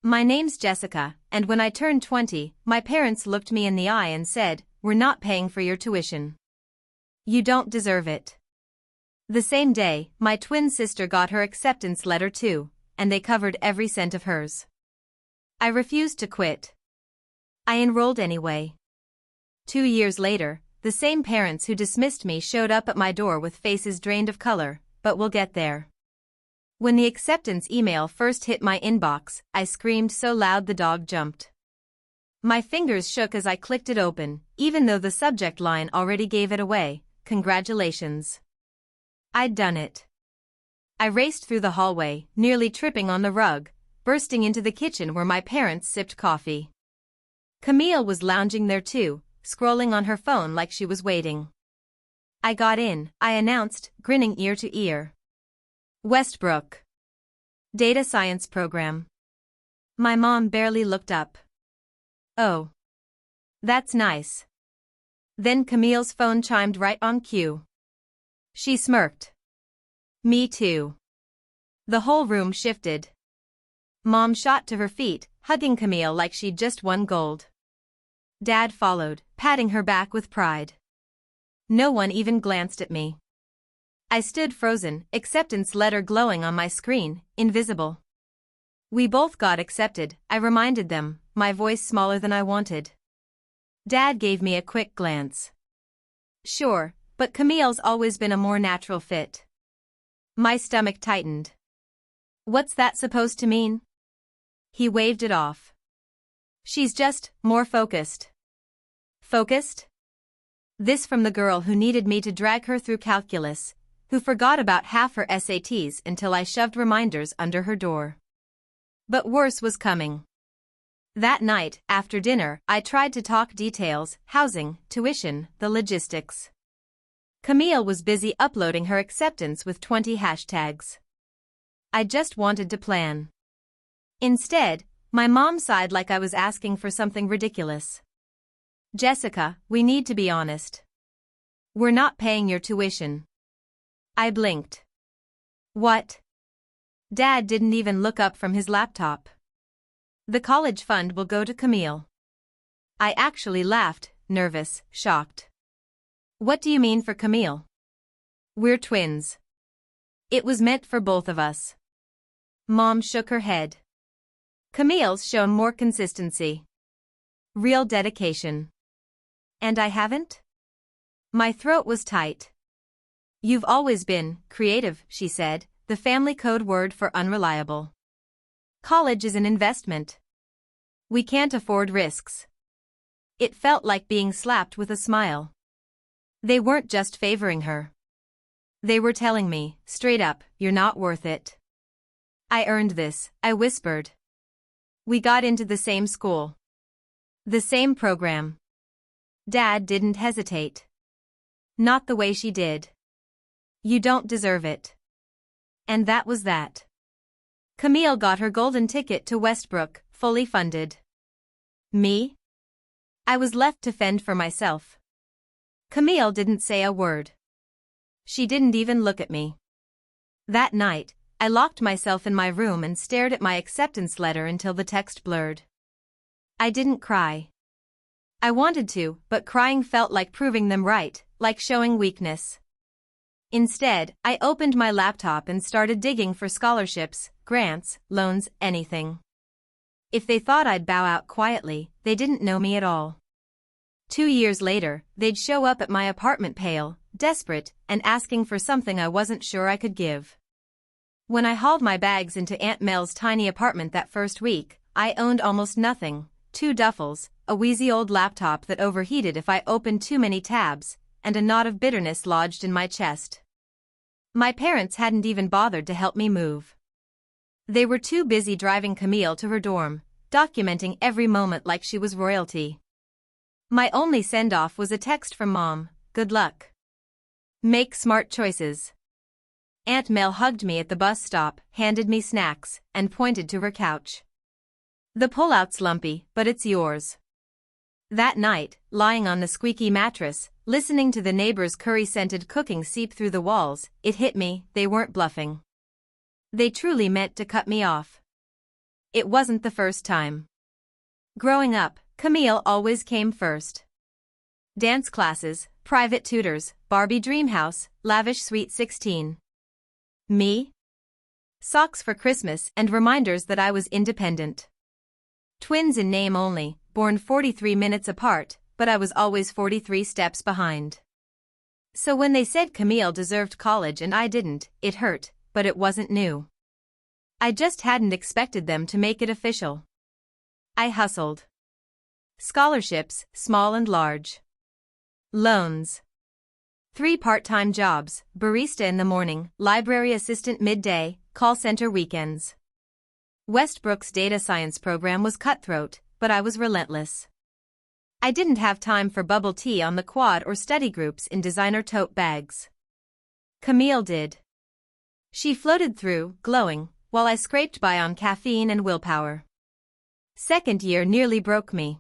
My name's Jessica, and when I turned 20, my parents looked me in the eye and said, "We're not paying for your tuition. You don't deserve it." The same day, my twin sister got her acceptance letter too, and they covered every cent of hers. I refused to quit. I enrolled anyway. 2 years later, the same parents who dismissed me showed up at my door with faces drained of color, but we'll get there. When the acceptance email first hit my inbox, I screamed so loud the dog jumped. My fingers shook as I clicked it open, even though the subject line already gave it away: "Congratulations." I'd done it. I raced through the hallway, nearly tripping on the rug, bursting into the kitchen where my parents sipped coffee. Camille was lounging there too, scrolling on her phone like she was waiting. I got in, I announced, grinning ear to ear. "Westbrook. Data science program." My mom barely looked up. "Oh. That's nice." Then Camille's phone chimed right on cue. She smirked. "Me too." The whole room shifted. Mom shot to her feet, hugging Camille like she'd just won gold. Dad followed, patting her back with pride. No one even glanced at me. I stood frozen, acceptance letter glowing on my screen, invisible. "We both got accepted," I reminded them, my voice smaller than I wanted. Dad gave me a quick glance. "Sure, but Camille's always been a more natural fit." My stomach tightened. "What's that supposed to mean?" He waved it off. "She's just more focused." Focused? This from the girl who needed me to drag her through calculus, who forgot about half her SATs until I shoved reminders under her door. But worse was coming. That night, after dinner, I tried to talk details: housing, tuition, the logistics. Camille was busy uploading her acceptance with 20 hashtags. I just wanted to plan. Instead, my mom sighed like I was asking for something ridiculous. "Jessica, we need to be honest. We're not paying your tuition." I blinked. "What?" Dad didn't even look up from his laptop. "The college fund will go to Camille." I actually laughed, nervous, shocked. "What do you mean for Camille? We're twins. It was meant for both of us." Mom shook her head. "Camille's shown more consistency. Real dedication. And I haven't?" My throat was tight. "You've always been creative," she said, the family code word for unreliable. "College is an investment. We can't afford risks." It felt like being slapped with a smile. They weren't just favoring her. They were telling me, straight up, "You're not worth it." "I earned this," I whispered. "We got into the same school. The same program." Dad didn't hesitate. "Not the way she did. You don't deserve it." And that was that. Camille got her golden ticket to Westbrook, fully funded. Me? I was left to fend for myself. Camille didn't say a word. She didn't even look at me. That night, I locked myself in my room and stared at my acceptance letter until the text blurred. I didn't cry. I wanted to, but crying felt like proving them right, like showing weakness. Instead, I opened my laptop and started digging for scholarships, grants, loans, anything. If they thought I'd bow out quietly, they didn't know me at all. 2 years later, they'd show up at my apartment pale, desperate, and asking for something I wasn't sure I could give. When I hauled my bags into Aunt Mel's tiny apartment that first week, I owned almost nothing: 2 duffels, a wheezy old laptop that overheated if I opened too many tabs, and a knot of bitterness lodged in my chest. My parents hadn't even bothered to help me move. They were too busy driving Camille to her dorm, documenting every moment like she was royalty. My only send-off was a text from Mom: "Good luck. Make smart choices." Aunt Mel hugged me at the bus stop, handed me snacks, and pointed to her couch. "The pullout's lumpy, but it's yours." That night, lying on the squeaky mattress, listening to the neighbors' curry-scented cooking seep through the walls, it hit me: they weren't bluffing. They truly meant to cut me off. It wasn't the first time. Growing up, Camille always came first. Dance classes, private tutors, Barbie dream house, lavish sweet 16. Me? Socks for Christmas and reminders that I was independent. Twins in name only, born 43 minutes apart, but I was always 43 steps behind. So when they said Camille deserved college and I didn't, it hurt, but it wasn't new. I just hadn't expected them to make it official. I hustled. Scholarships, small and large. Loans. 3 part-time jobs, barista in the morning, library assistant midday, call center weekends. Westbrook's data science program was cutthroat, but I was relentless. I didn't have time for bubble tea on the quad or study groups in designer tote bags. Camille did. She floated through, glowing, while I scraped by on caffeine and willpower. Second year nearly broke me.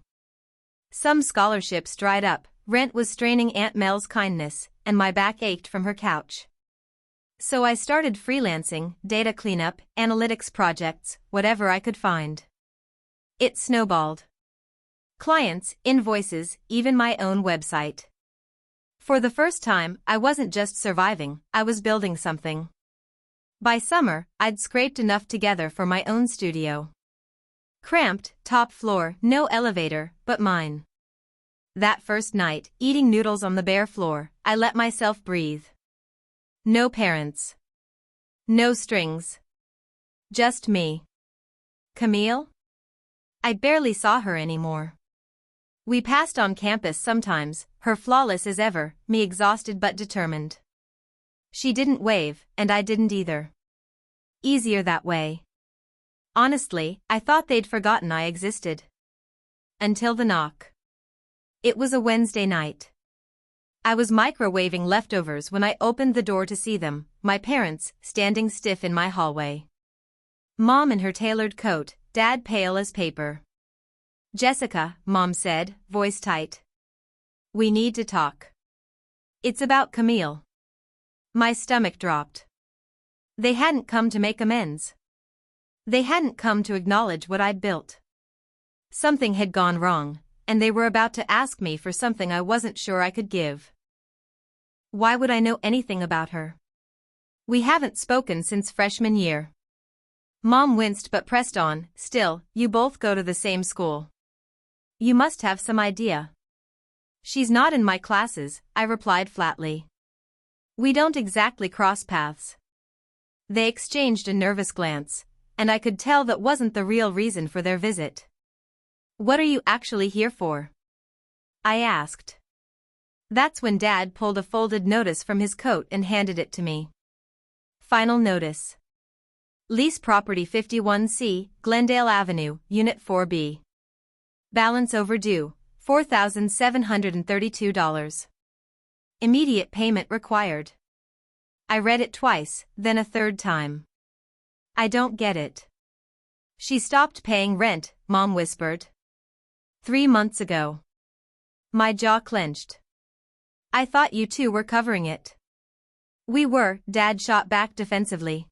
Some scholarships dried up, rent was straining Aunt Mel's kindness, and my back ached from her couch. So I started freelancing, data cleanup, analytics projects, whatever I could find. It snowballed. Clients, invoices, even my own website. For the first time, I wasn't just surviving, I was building something. By summer, I'd scraped enough together for my own studio. Cramped, top floor, no elevator, but mine. That first night, eating noodles on the bare floor, I let myself breathe. No parents. No strings. Just me. Camille? I barely saw her anymore. We passed on campus sometimes, her flawless as ever, me exhausted but determined. She didn't wave, and I didn't either. Easier that way. Honestly, I thought they'd forgotten I existed. Until the knock. It was a Wednesday night. I was microwaving leftovers when I opened the door to see them, my parents, standing stiff in my hallway. Mom in her tailored coat, Dad pale as paper. "Jessica," Mom said, voice tight. "We need to talk. It's about Camille." My stomach dropped. They hadn't come to make amends. They hadn't come to acknowledge what I'd built. Something had gone wrong, and they were about to ask me for something I wasn't sure I could give. Why would I know anything about her? We haven't spoken since freshman year. Mom winced but pressed on, "Still, you both go to the same school. You must have some idea." "She's not in my classes," I replied flatly. "We don't exactly cross paths." They exchanged a nervous glance, and I could tell that wasn't the real reason for their visit. "What are you actually here for?" I asked. That's when Dad pulled a folded notice from his coat and handed it to me. Final notice. Lease property 51C, Glendale Avenue, Unit 4B. Balance overdue, $4,732. Immediate payment required. I read it twice, then a third time. "I don't get it." "She stopped paying rent," Mom whispered. 3 months ago. My jaw clenched. "I thought you two were covering it." "We were," Dad shot back defensively.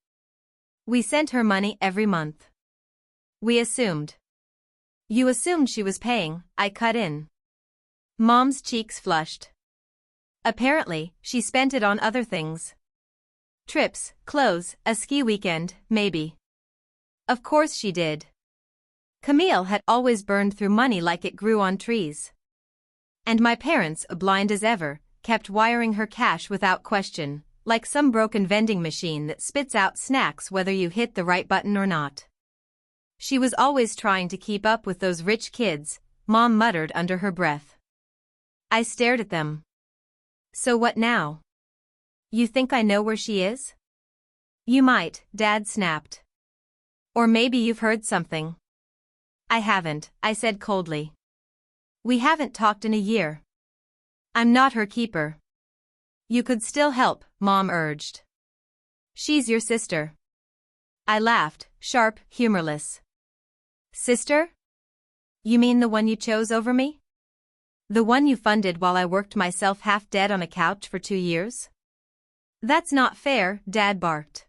"We sent her money every month." "We assumed." "You assumed she was paying," I cut in. Mom's cheeks flushed. "Apparently, she spent it on other things. Trips, clothes, a ski weekend, maybe." Of course she did. Camille had always burned through money like it grew on trees. And my parents, blind as ever, kept wiring her cash without question, like some broken vending machine that spits out snacks whether you hit the right button or not. She was always trying to keep up with those rich kids, Mom muttered under her breath. I stared at them. "So what now? You think I know where she is?" "You might," Dad snapped. "Or maybe you've heard something." "I haven't," I said coldly. "We haven't talked in a year. I'm not her keeper." "You could still help," Mom urged. "She's your sister." I laughed, sharp, humorless. "Sister? You mean the one you chose over me? The one you funded while I worked myself half dead on a couch for 2 years?" "That's not fair," Dad barked.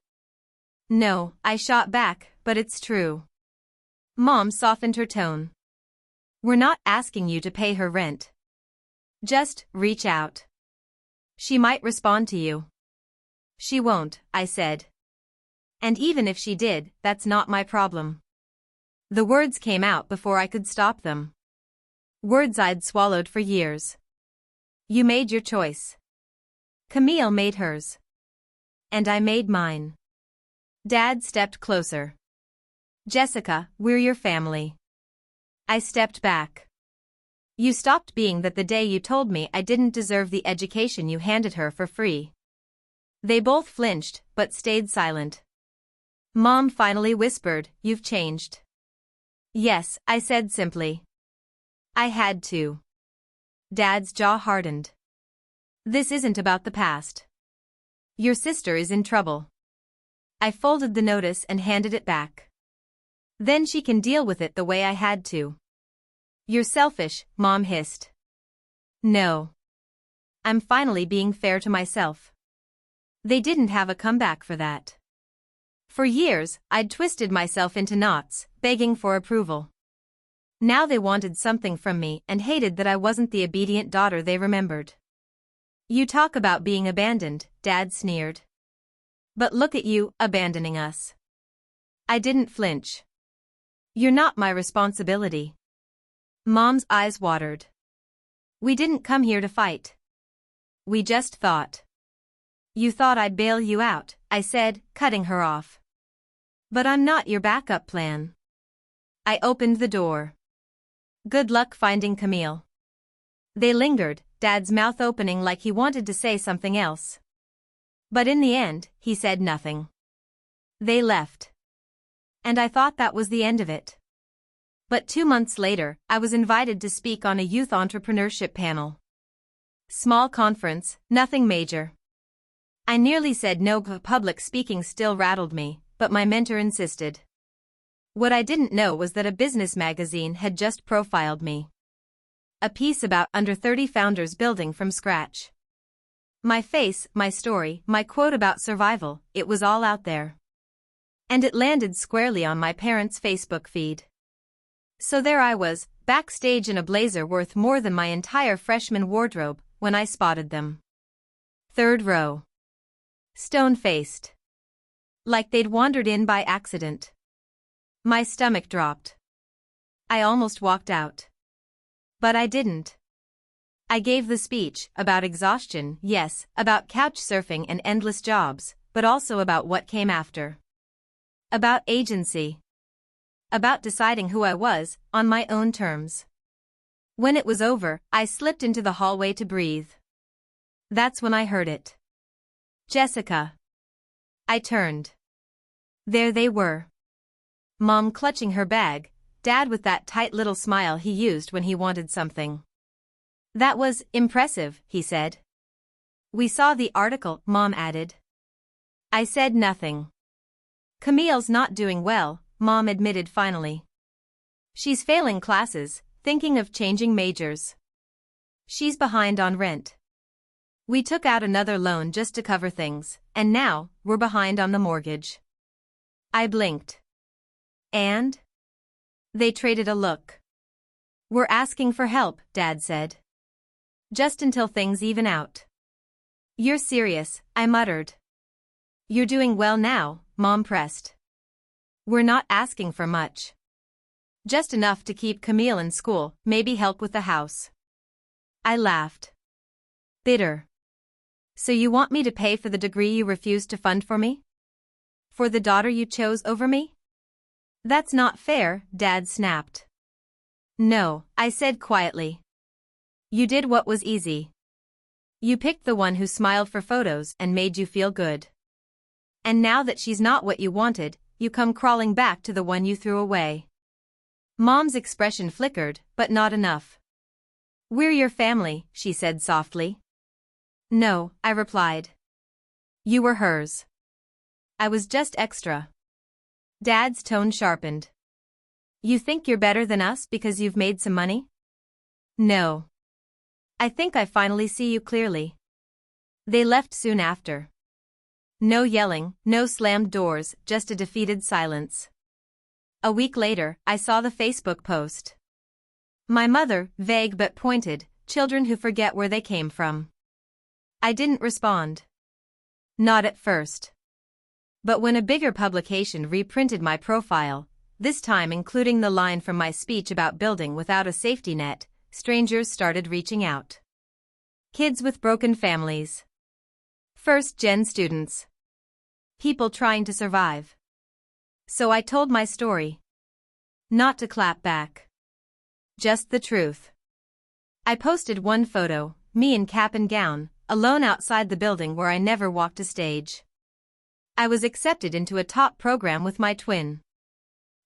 "No," I shot back, "but it's true." Mom softened her tone. We're not asking you to pay her rent. Just reach out. She might respond to you. She won't, I said. And even if she did, that's not my problem. The words came out before I could stop them. Words I'd swallowed for years. You made your choice. Camille made hers. And I made mine. Dad stepped closer. Jessica, we're your family. I stepped back. You stopped being that the day you told me I didn't deserve the education you handed her for free. They both flinched, but stayed silent. Mom finally whispered, You've changed. Yes, I said simply. I had to. Dad's jaw hardened. This isn't about the past. Your sister is in trouble. I folded the notice and handed it back. Then she can deal with it the way I had to. You're selfish, Mom hissed. No. I'm finally being fair to myself. They didn't have a comeback for that. For years, I'd twisted myself into knots, begging for approval. Now they wanted something from me and hated that I wasn't the obedient daughter they remembered. You talk about being abandoned, Dad sneered. But look at you, abandoning us. I didn't flinch. You're not my responsibility. Mom's eyes watered. We didn't come here to fight. We just thought. You thought I'd bail you out, I said, cutting her off. But I'm not your backup plan. I opened the door. Good luck finding Camille. They lingered, Dad's mouth opening like he wanted to say something else. But in the end, he said nothing. They left. And I thought that was the end of it. But 2 months later, I was invited to speak on a youth entrepreneurship panel. Small conference, nothing major. I nearly said no, but public speaking still rattled me, but my mentor insisted. What I didn't know was that a business magazine had just profiled me. A piece about under 30 founders building from scratch. My face, my story, my quote about survival, it was all out there. And it landed squarely on my parents' Facebook feed. So there I was, backstage in a blazer worth more than my entire freshman wardrobe, when I spotted them. Third row. Stone-faced. Like they'd wandered in by accident. My stomach dropped. I almost walked out. But I didn't. I gave the speech, about exhaustion, yes, about couch surfing and endless jobs, but also about what came after. About agency. About deciding who I was, on my own terms. When it was over, I slipped into the hallway to breathe. That's when I heard it. Jessica. I turned. There they were. Mom clutching her bag, Dad with that tight little smile he used when he wanted something. That was impressive, he said. We saw the article, Mom added. I said nothing. Camille's not doing well, Mom admitted finally. She's failing classes, thinking of changing majors. She's behind on rent. We took out another loan just to cover things, and now, we're behind on the mortgage. I blinked. And? They traded a look. We're asking for help, Dad said. Just until things even out. You're serious, I muttered. You're doing well now, Mom pressed. We're not asking for much. Just enough to keep Camille in school, maybe help with the house. I laughed. Bitter. So you want me to pay for the degree you refused to fund for me? For the daughter you chose over me? That's not fair, Dad snapped. No, I said quietly. You did what was easy. You picked the one who smiled for photos and made you feel good. And now that she's not what you wanted, you come crawling back to the one you threw away. Mom's expression flickered, but not enough. We're your family, she said softly. No, I replied. You were hers. I was just extra. Dad's tone sharpened. You think you're better than us because you've made some money? No. I think I finally see you clearly. They left soon after. No yelling, no slammed doors, just a defeated silence. A week later, I saw the Facebook post. My mother, vague but pointed, children who forget where they came from. I didn't respond. Not at first. But when a bigger publication reprinted my profile, this time including the line from my speech about building without a safety net, strangers started reaching out. Kids with broken families. First-gen students. People trying to survive. So I told my story. Not to clap back. Just the truth. I posted one photo, me in cap and gown, alone outside the building where I never walked a stage. I was accepted into a top program with my twin.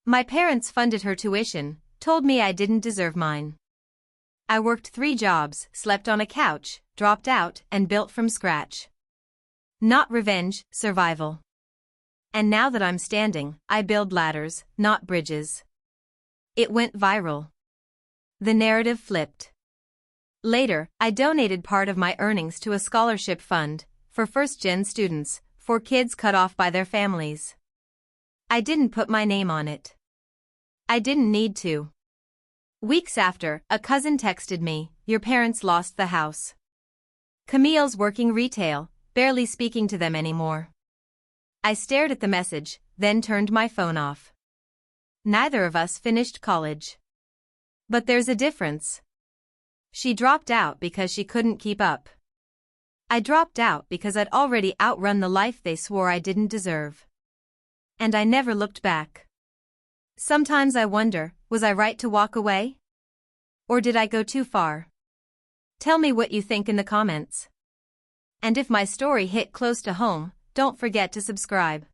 My parents funded her tuition, told me I didn't deserve mine. I worked 3 jobs, slept on a couch, dropped out, and built from scratch. Not revenge, survival. And now that I'm standing, I build ladders, not bridges. It went viral. The narrative flipped. Later, I donated part of my earnings to a scholarship fund for first-gen students, for kids cut off by their families. I didn't put my name on it. I didn't need to. Weeks after, a cousin texted me, "Your parents lost the house." Camille's working retail, barely speaking to them anymore. I stared at the message, then turned my phone off. Neither of us finished college. But there's a difference. She dropped out because she couldn't keep up. I dropped out because I'd already outrun the life they swore I didn't deserve. And I never looked back. Sometimes I wonder, was I right to walk away? Or did I go too far? Tell me what you think in the comments. And if my story hit close to home, don't forget to subscribe.